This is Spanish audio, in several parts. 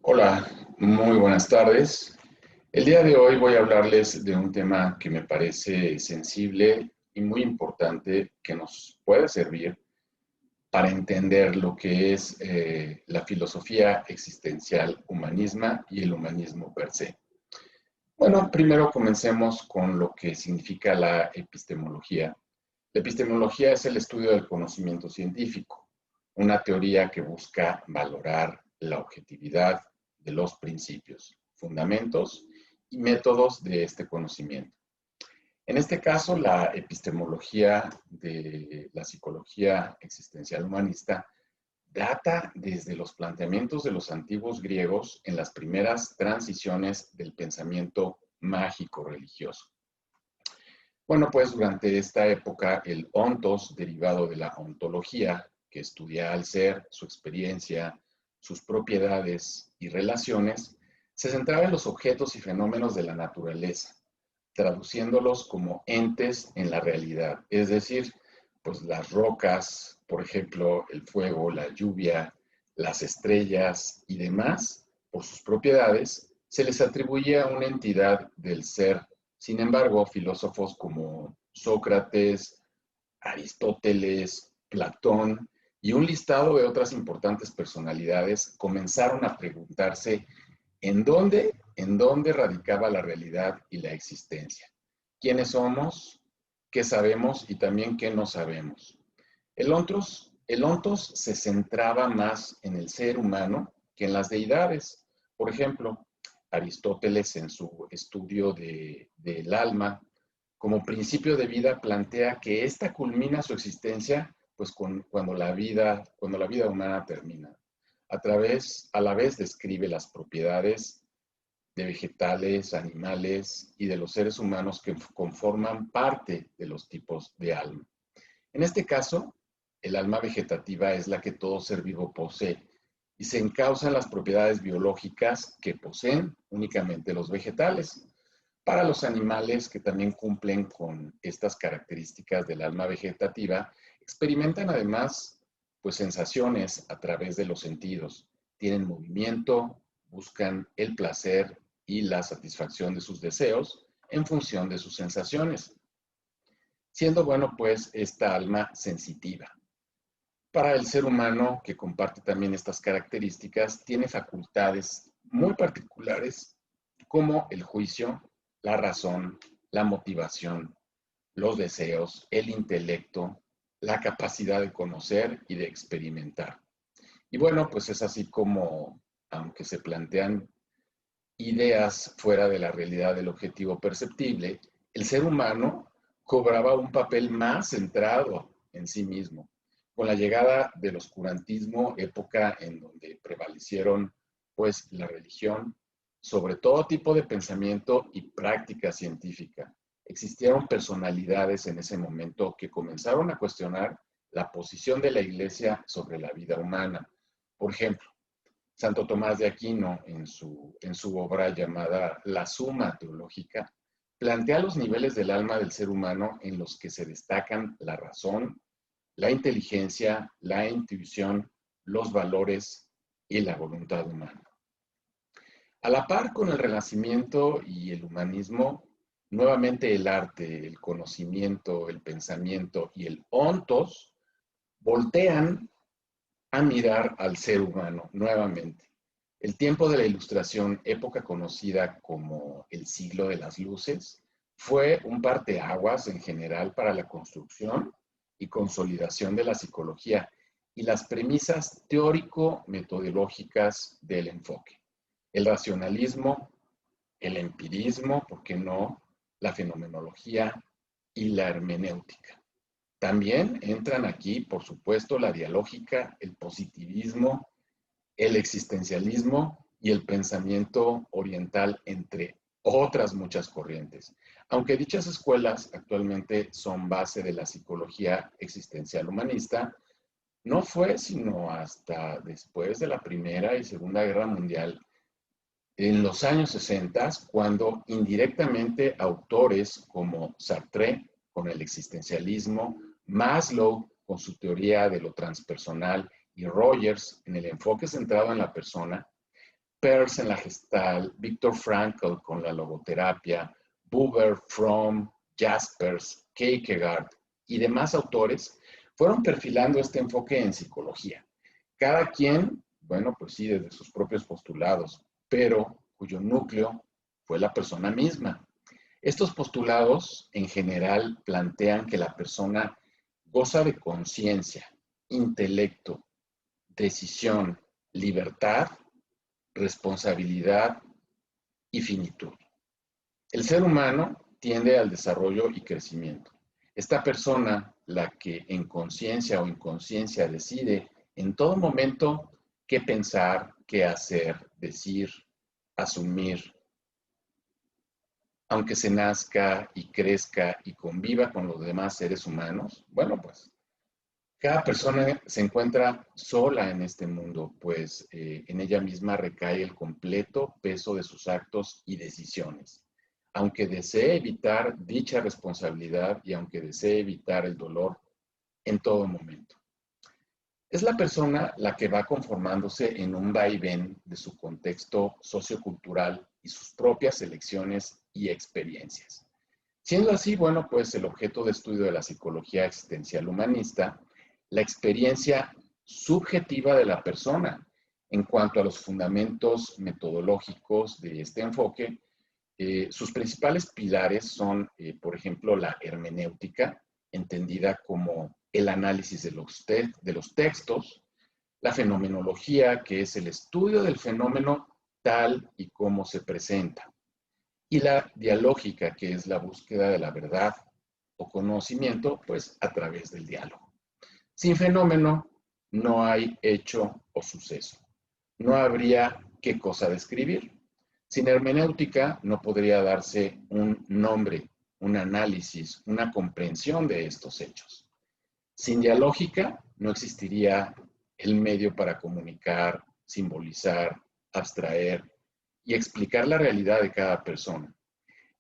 Hola, muy buenas tardes. El día de hoy voy a hablarles de un tema que me parece sensible y muy importante que nos puede servir para entender lo que es la filosofía existencial humanista y el humanismo per se. Bueno, primero comencemos con lo que significa la epistemología. La epistemología es el estudio del conocimiento científico, una teoría que busca valorar la objetividad de los principios, fundamentos y métodos de este conocimiento. En este caso, la epistemología de la psicología existencial humanista data desde los planteamientos de los antiguos griegos en las primeras transiciones del pensamiento mágico religioso. Bueno, pues durante esta época el ontos, derivado de la ontología, que estudia al ser, su experiencia, sus propiedades y relaciones, se centraba en los objetos y fenómenos de la naturaleza, traduciéndolos como entes en la realidad, es decir, pues las rocas, por ejemplo, el fuego, la lluvia, las estrellas y demás, por sus propiedades, se les atribuía una entidad del ser. Sin embargo, filósofos como Sócrates, Aristóteles, Platón y un listado de otras importantes personalidades comenzaron a preguntarse ¿en dónde radicaba la realidad y la existencia? ¿Quiénes somos? ¿Qué sabemos? Y también qué no sabemos. El ontos se centraba más en el ser humano que en las deidades. Por ejemplo, Aristóteles en su estudio del alma, como principio de vida, plantea que ésta culmina su existencia pues cuando la vida humana termina. A la vez describe las propiedades de vegetales, animales y de los seres humanos que conforman parte de los tipos de alma. En este caso, el alma vegetativa es la que todo ser vivo posee y se encausa en las propiedades biológicas que poseen únicamente los vegetales. Para los animales que también cumplen con estas características del alma vegetativa, experimentan además pues sensaciones a través de los sentidos. Tienen movimiento, buscan el placer y la satisfacción de sus deseos en función de sus sensaciones, siendo bueno pues esta alma sensitiva. Para el ser humano, que comparte también estas características, tiene facultades muy particulares como el juicio, la razón, la motivación, los deseos, el intelecto, la capacidad de conocer y de experimentar. Y bueno, pues es así como, aunque se plantean ideas fuera de la realidad del objetivo perceptible, el ser humano cobraba un papel más centrado en sí mismo. Con la llegada del oscurantismo, época en donde prevalecieron pues la religión sobre todo tipo de pensamiento y práctica científica. Existieron personalidades en ese momento que comenzaron a cuestionar la posición de la Iglesia sobre la vida humana. Por ejemplo, Santo Tomás de Aquino, en su obra llamada La Suma Teológica, plantea los niveles del alma del ser humano en los que se destacan la razón, la inteligencia, la intuición, los valores y la voluntad humana. A la par con el Renacimiento y el humanismo, nuevamente el arte, el conocimiento, el pensamiento y el ontos voltean a mirar al ser humano nuevamente. El tiempo de la Ilustración, época conocida como el siglo de las luces, fue un parteaguas en general para la construcción y consolidación de la psicología y las premisas teórico-metodológicas del enfoque. El racionalismo, el empirismo, ¿por qué no?, la fenomenología y la hermenéutica. También entran aquí, por supuesto, la dialógica, el positivismo, el existencialismo y el pensamiento oriental, entre otras muchas corrientes. Aunque dichas escuelas actualmente son base de la psicología existencial humanista, no fue sino hasta después de la Primera y Segunda Guerra Mundial, en los años 60, cuando indirectamente autores como Sartre con el existencialismo, Maslow con su teoría de lo transpersonal y Rogers en el enfoque centrado en la persona, Peirce en la Gestalt, Viktor Frankl con la logoterapia, Buber, Fromm, Jaspers, Kierkegaard y demás autores fueron perfilando este enfoque en psicología. Cada quien, bueno, pues sí, desde sus propios postulados, pero cuyo núcleo fue la persona misma. Estos postulados en general plantean que la persona goza de conciencia, intelecto, decisión, libertad, responsabilidad y finitud. El ser humano tiende al desarrollo y crecimiento. Esta persona, la que en conciencia o inconsciencia decide en todo momento qué pensar, qué hacer, decir, asumir, aunque se nazca y crezca y conviva con los demás seres humanos, bueno, pues cada persona se encuentra sola en este mundo, pues en ella misma recae el completo peso de sus actos y decisiones. Aunque desee evitar dicha responsabilidad y aunque desee evitar el dolor en todo momento. Es la persona la que va conformándose en un vaivén de su contexto sociocultural y sus propias elecciones y experiencias. Siendo así, bueno, pues el objeto de estudio de la psicología existencial humanista, la experiencia subjetiva de la persona en cuanto a los fundamentos metodológicos de este enfoque. Sus principales pilares son, por ejemplo, la hermenéutica, entendida como el análisis de los textos, la fenomenología, que es el estudio del fenómeno tal y como se presenta, y la dialógica, que es la búsqueda de la verdad o conocimiento, pues a través del diálogo. Sin fenómeno no hay hecho o suceso. No habría qué cosa describir. Sin hermenéutica no podría darse un nombre, un análisis, una comprensión de estos hechos. Sin dialógica no existiría el medio para comunicar, simbolizar, abstraer y explicar la realidad de cada persona.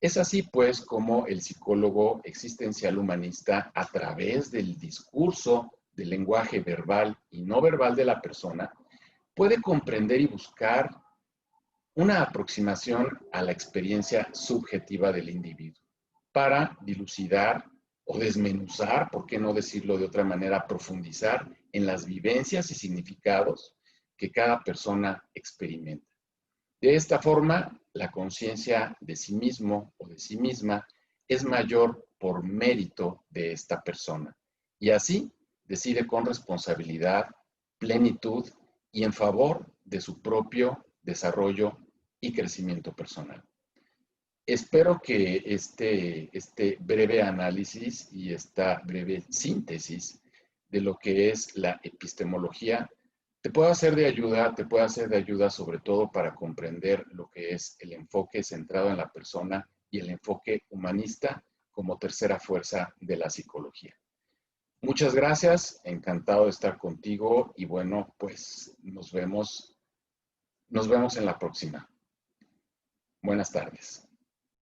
Es así, pues, como el psicólogo existencial humanista, a través del discurso, del lenguaje verbal y no verbal de la persona, puede comprender y buscar una aproximación a la experiencia subjetiva del individuo para dilucidar o desmenuzar, por qué no decirlo de otra manera, profundizar en las vivencias y significados que cada persona experimenta. De esta forma, la conciencia de sí mismo o de sí misma es mayor por mérito de esta persona y así decide con responsabilidad, plenitud y en favor de su propio desarrollo y crecimiento personal. Espero que este breve análisis y esta breve síntesis de lo que es la epistemología te pueda ser de ayuda sobre todo para comprender lo que es el enfoque centrado en la persona y el enfoque humanista como tercera fuerza de la psicología. Muchas gracias, encantado de estar contigo y bueno, pues nos vemos en la próxima. Buenas tardes.